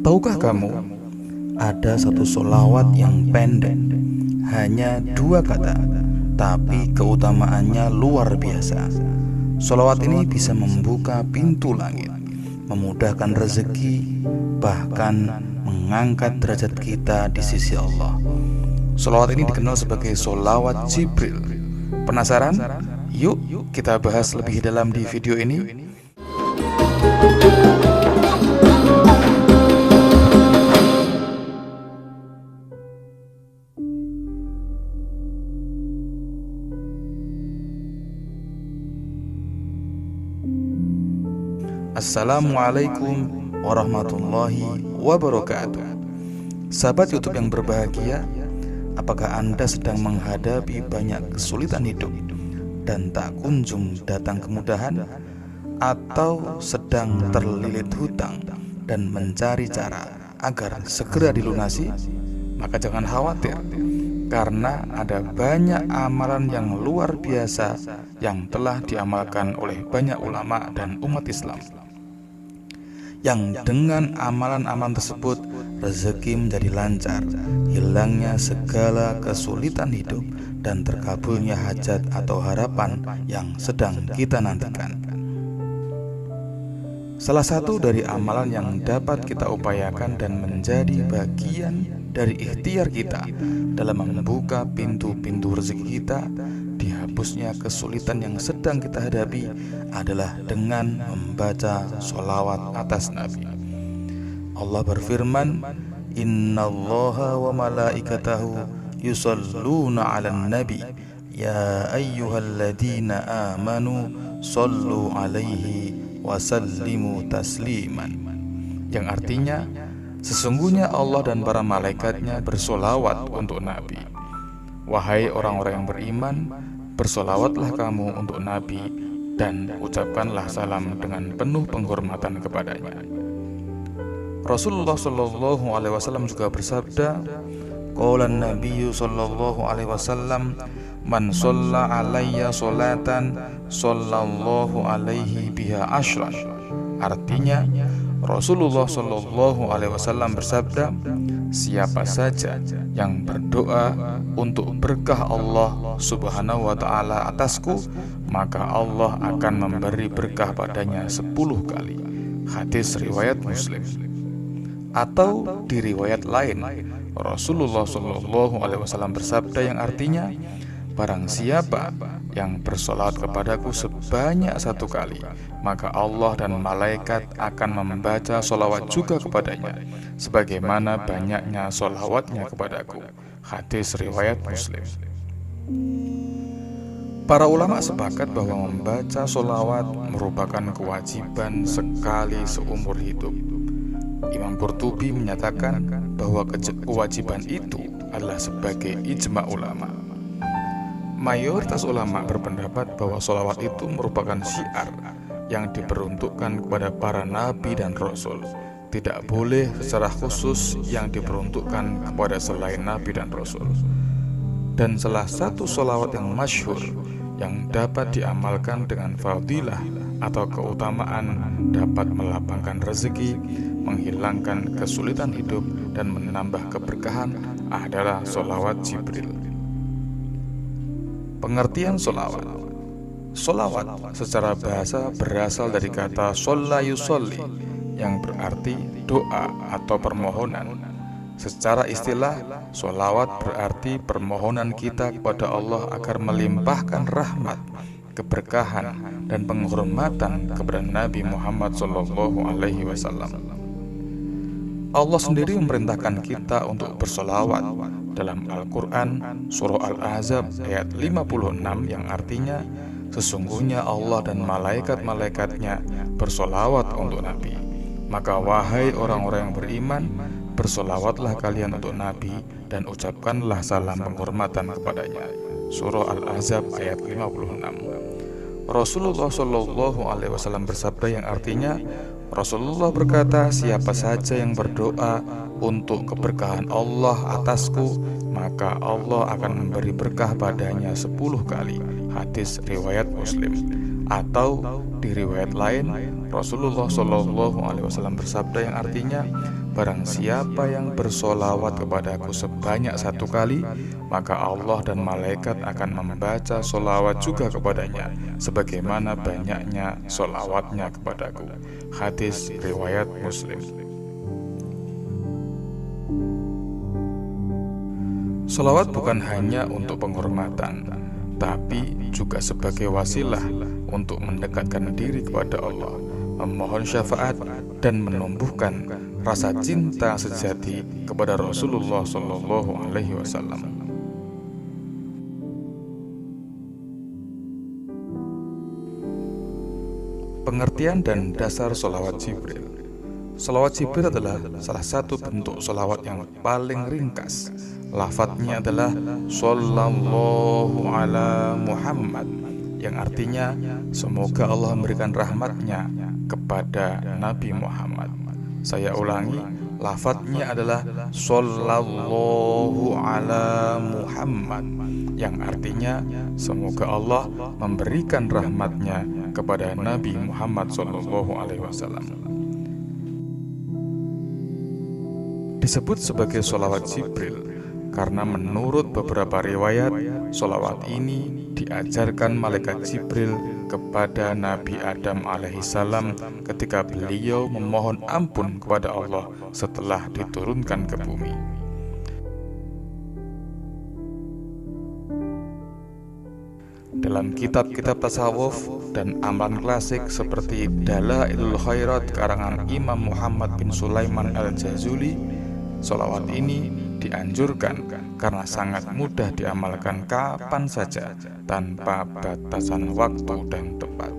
Tahukah kamu, ada satu sholawat yang pendek, hanya 2 kata, tapi keutamaannya luar biasa. Sholawat ini bisa membuka pintu langit, memudahkan rezeki, bahkan mengangkat derajat kita di sisi Allah. Sholawat ini dikenal sebagai sholawat Jibril. Penasaran? Yuk kita bahas lebih dalam di video ini. Assalamualaikum warahmatullahi wabarakatuh. Sahabat YouTube yang berbahagia, apakah Anda sedang menghadapi banyak kesulitan hidup dan tak kunjung datang kemudahan, atau sedang terlilit hutang dan mencari cara agar segera dilunasi? Maka jangan khawatir, karena ada banyak amalan yang luar biasa yang telah diamalkan oleh banyak ulama dan umat Islam, yang dengan amalan-amalan tersebut rezeki menjadi lancar, hilangnya segala kesulitan hidup, dan terkabulnya hajat atau harapan yang sedang kita nantikan. Salah satu dari amalan yang dapat kita upayakan dan menjadi bagian dari ikhtiar kita dalam membuka pintu-pintu rezeki kita, dihapusnya kesulitan yang sedang kita hadapi, adalah dengan membaca sholawat atas Nabi. Allah berfirman, Innallaha wa malaikatahu yusalluna 'alan nabi ya ayyuhalladzina amanu shallu 'alaihi wa sallimu tasliman, yang artinya, sesungguhnya Allah dan para malaikatnya bersolawat untuk Nabi. Wahai orang-orang yang beriman, bersolawatlah kamu untuk Nabi dan ucapkanlah salam dengan penuh penghormatan kepadanya. Rasulullah Shallallahu Alaihi Wasallam juga bersabda, Qaulan Nabiyyu Shallallahu Alaihi Wasallam, Man sholla alayya sholatan Shallallahu alaihi biha ashran. Artinya, Rasulullah Shallallahu Alaihi Wasallam bersabda, siapa saja yang berdoa untuk berkah Allah Subhanahu wa Ta'ala atasku, maka Allah akan memberi berkah padanya 10 kali. Hadis riwayat Muslim. Atau di riwayat lain, Rasulullah Shallallahu Alaihi Wasallam bersabda yang artinya, barang siapa yang bersolawat kepadaku sebanyak 1 kali, maka Allah dan malaikat akan membaca solawat juga kepadanya, sebagaimana banyaknya solawatnya kepadaku. Hadis riwayat Muslim. Para ulama sepakat bahwa membaca solawat merupakan kewajiban sekali seumur hidup. Imam Qurtubi menyatakan bahwa kewajiban itu adalah sebagai ijma ulama. Mayoritas ulama berpendapat bahwa sholawat itu merupakan syiar yang diperuntukkan kepada para nabi dan rasul. Tidak boleh secara khusus yang diperuntukkan kepada selain nabi dan rasul. Dan salah satu sholawat yang masyhur yang dapat diamalkan dengan fadilah atau keutamaan, dapat melapangkan rezeki, menghilangkan kesulitan hidup, dan menambah keberkahan adalah sholawat Jibril. Pengertian sholawat. Sholawat secara bahasa berasal dari kata sholla yusolli, yang berarti doa atau permohonan. Secara istilah, sholawat berarti permohonan kita kepada Allah agar melimpahkan rahmat, keberkahan, dan penghormatan kepada Nabi Muhammad SAW. Allah sendiri memerintahkan kita untuk bersolawat dalam Al-Quran, Surah Al-Ahzab ayat 56, yang artinya, sesungguhnya Allah dan malaikat-malaikatnya bersolawat untuk Nabi. Maka wahai orang-orang yang beriman, bersolawatlah kalian untuk Nabi dan ucapkanlah salam penghormatan kepadanya. Surah Al-Ahzab ayat 56. Rasulullah Shallallahu Alaihi Wasallam bersabda yang artinya, Rasulullah berkata, siapa saja yang berdoa untuk keberkahan Allah atasku, maka Allah akan memberi berkah padanya 10 kali. Hadis riwayat Muslim. Atau di riwayat lain, Rasulullah SAW bersabda yang artinya, barang siapa yang bersolawat kepadaku sebanyak 1 kali, maka Allah dan malaikat akan membaca solawat juga kepadanya, sebagaimana banyaknya solawatnya kepadaku. Hadis riwayat Muslim. Solawat bukan hanya untuk penghormatan, tapi juga sebagai wasilah untuk mendekatkan diri kepada Allah, memohon syafaat, dan menumbuhkan rasa cinta sejati kepada Rasulullah SAW. Pengertian dan dasar solawat Jibril. Solawat Jibril adalah salah satu bentuk solawat yang paling ringkas. Lafadznya adalah Sallallahu ala Muhammad, yang artinya semoga Allah memberikan rahmatnya kepada Nabi Muhammad. Saya ulangi, lafadznya adalah Sallallahu ala Muhammad, yang artinya semoga Allah memberikan rahmatnya kepada Nabi Muhammad SAW. Disebut sebagai solawat Jibril karena menurut beberapa riwayat, solawat ini diajarkan malaikat Jibril kepada Nabi Adam alaihissalam ketika beliau memohon ampun kepada Allah setelah diturunkan ke bumi. Dalam kitab-kitab tasawuf dan amalan klasik seperti Dalailul Khairat karangan Imam Muhammad bin Sulaiman al-Jazuli, solawat ini dianjurkan karena sangat mudah diamalkan kapan saja tanpa batasan waktu dan tempat.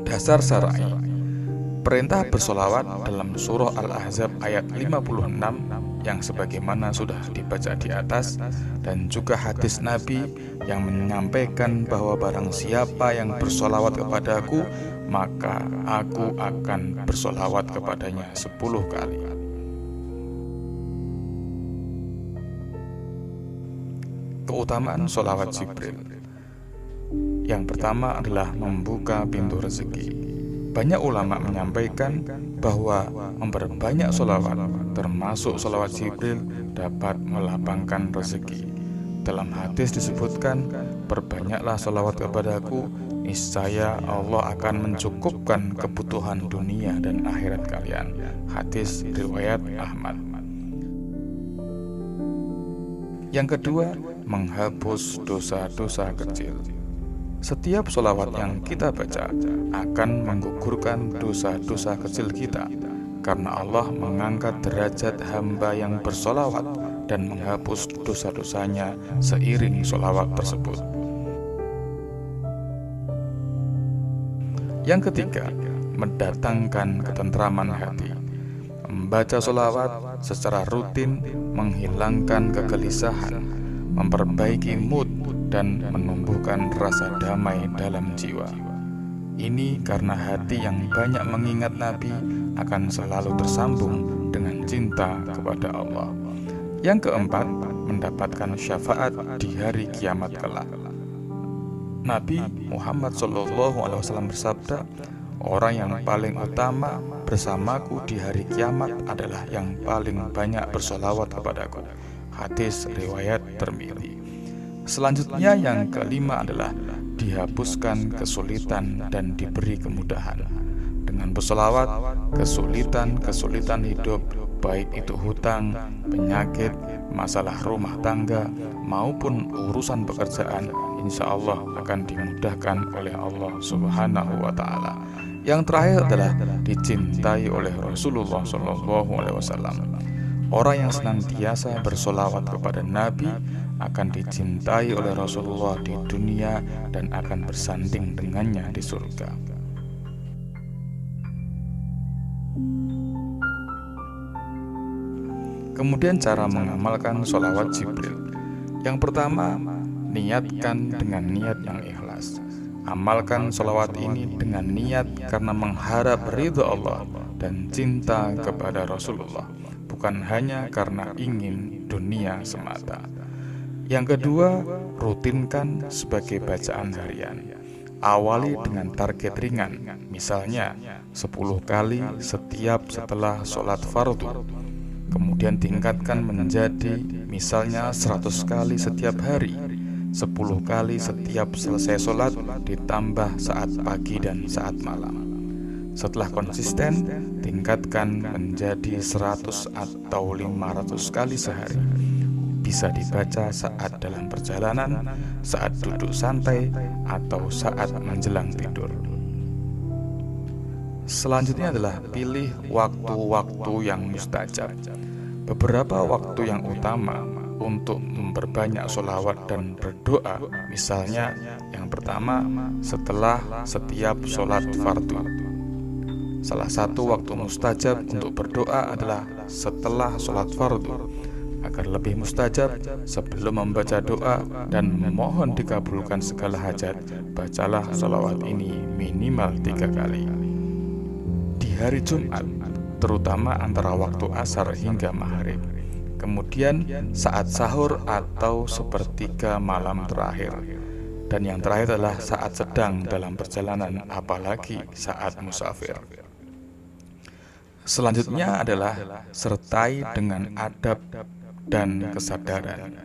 Dasar syar'i. Perintah bersolawat dalam surah Al-Ahzab ayat 56 yang sebagaimana sudah dibaca di atas, dan juga hadis Nabi yang menyampaikan bahwa barang siapa yang bersolawat kepadaku, maka aku akan bersolawat kepadanya 10 kali. Keutamaan solawat Jibril. Yang pertama adalah membuka pintu rezeki. Banyak ulama menyampaikan bahwa memperbanyak solawat, termasuk solawat Jibril, dapat melapangkan rezeki. Dalam hadis disebutkan, perbanyaklah solawat kepadaku, niscaya Allah akan mencukupkan kebutuhan dunia dan akhirat kalian. Hadis riwayat Ahmad. Yang kedua, menghapus dosa-dosa kecil. Setiap solawat yang kita baca akan menggugurkan dosa-dosa kecil kita, karena Allah mengangkat derajat hamba yang bersolawat dan menghapus dosa-dosanya seiring solawat tersebut. Yang ketiga, mendatangkan ketentraman hati. Membaca solawat secara rutin menghilangkan kegelisahan, memperbaiki mood, dan menumbuhkan rasa damai dalam jiwa. Ini karena hati yang banyak mengingat Nabi akan selalu tersambung dengan cinta kepada Allah. Yang keempat, mendapatkan syafaat di hari kiamat kelak. Nabi Muhammad SAW bersabda, orang yang paling utama bersamaku di hari kiamat adalah yang paling banyak bersolawat kepadaku. Hadis riwayat Tirmidzi. Selanjutnya yang kelima adalah dihapuskan kesulitan dan diberi kemudahan. Dengan bersolawat, kesulitan hidup, baik itu hutang, penyakit, masalah rumah tangga, maupun urusan pekerjaan, insya Allah akan dimudahkan oleh Allah Subhanahu wa Ta'ala. Yang terakhir adalah dicintai oleh Rasulullah SAW. Orang yang senantiasa bersolawat kepada Nabi akan dicintai oleh Rasulullah di dunia dan akan bersanding dengannya di surga. Kemudian cara mengamalkan solawat Jibril. Yang pertama, niatkan dengan niat yang ikhlas. Amalkan solawat ini dengan niat karena mengharap ridha Allah dan cinta kepada Rasulullah, bukan hanya karena ingin dunia semata. Yang kedua, rutinkan sebagai bacaan harian. Awali dengan target ringan, misalnya 10 kali setiap setelah sholat fardu. Kemudian tingkatkan menjadi misalnya 100 kali setiap hari, 10 kali setiap selesai sholat, ditambah saat pagi dan saat malam. Setelah konsisten, tingkatkan menjadi 100 atau 500 kali sehari. Bisa dibaca saat dalam perjalanan, saat duduk santai, atau saat menjelang tidur. Selanjutnya adalah pilih waktu-waktu yang mustajab. Beberapa waktu yang utama untuk memperbanyak sholawat dan berdoa, misalnya yang pertama setelah setiap sholat fardu. Salah satu waktu mustajab untuk berdoa adalah setelah sholat fardu. Agar lebih mustajab, sebelum membaca doa dan memohon dikabulkan segala hajat, bacalah sholawat ini minimal 3 kali. Di hari Jumat, terutama antara waktu asar hingga maghrib. Kemudian saat sahur atau sepertiga malam terakhir. Dan yang terakhir adalah saat sedang dalam perjalanan, apalagi saat musafir. Selanjutnya adalah sertai dengan adab dan kesadaran.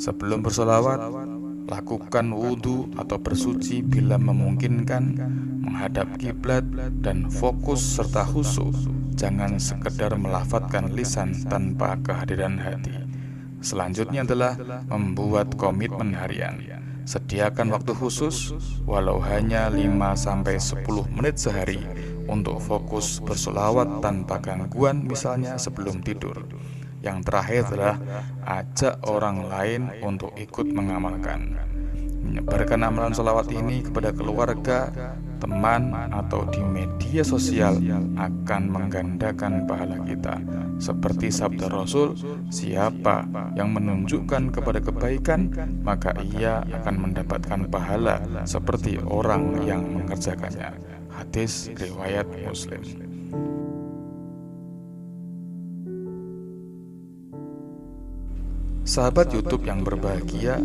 Sebelum bersolawat, lakukan wudhu atau bersuci bila memungkinkan, menghadap kiblat dan fokus serta khusyuk. Jangan sekedar melafadzkan lisan tanpa kehadiran hati. Selanjutnya adalah membuat komitmen harian. Sediakan waktu khusus, walau hanya 5-10 menit sehari, untuk fokus bersolawat tanpa gangguan, misalnya sebelum tidur. Yang terakhir adalah ajak orang lain untuk ikut mengamalkan. Menyebarkan amalan sholawat ini kepada keluarga, teman, atau di media sosial akan menggandakan pahala kita. Seperti sabda Rasul, siapa yang menunjukkan kepada kebaikan, maka ia akan mendapatkan pahala seperti orang yang mengerjakannya. Hadis riwayat Muslim. Sahabat YouTube yang berbahagia,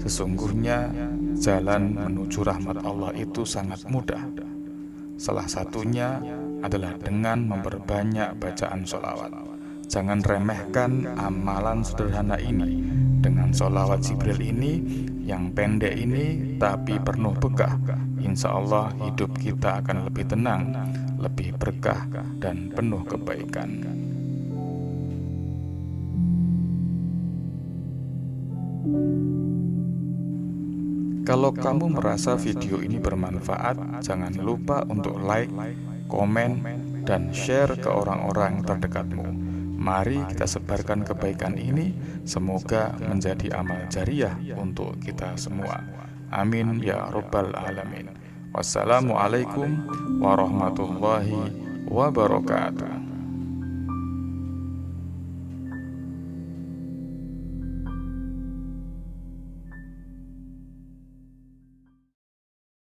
sesungguhnya jalan menuju rahmat Allah itu sangat mudah. Salah satunya adalah dengan memperbanyak bacaan sholawat. Jangan remehkan amalan sederhana ini. Dengan sholawat Jibril ini, yang pendek ini tapi penuh berkah, insya Allah hidup kita akan lebih tenang, lebih berkah, dan penuh kebaikan. Kalau kamu merasa video ini bermanfaat, jangan lupa untuk like, komen, dan share ke orang-orang terdekatmu. Mari kita sebarkan kebaikan ini, semoga menjadi amal jariah untuk kita semua. Amin ya rabbal alamin. Wassalamualaikum warahmatullahi wabarakatuh.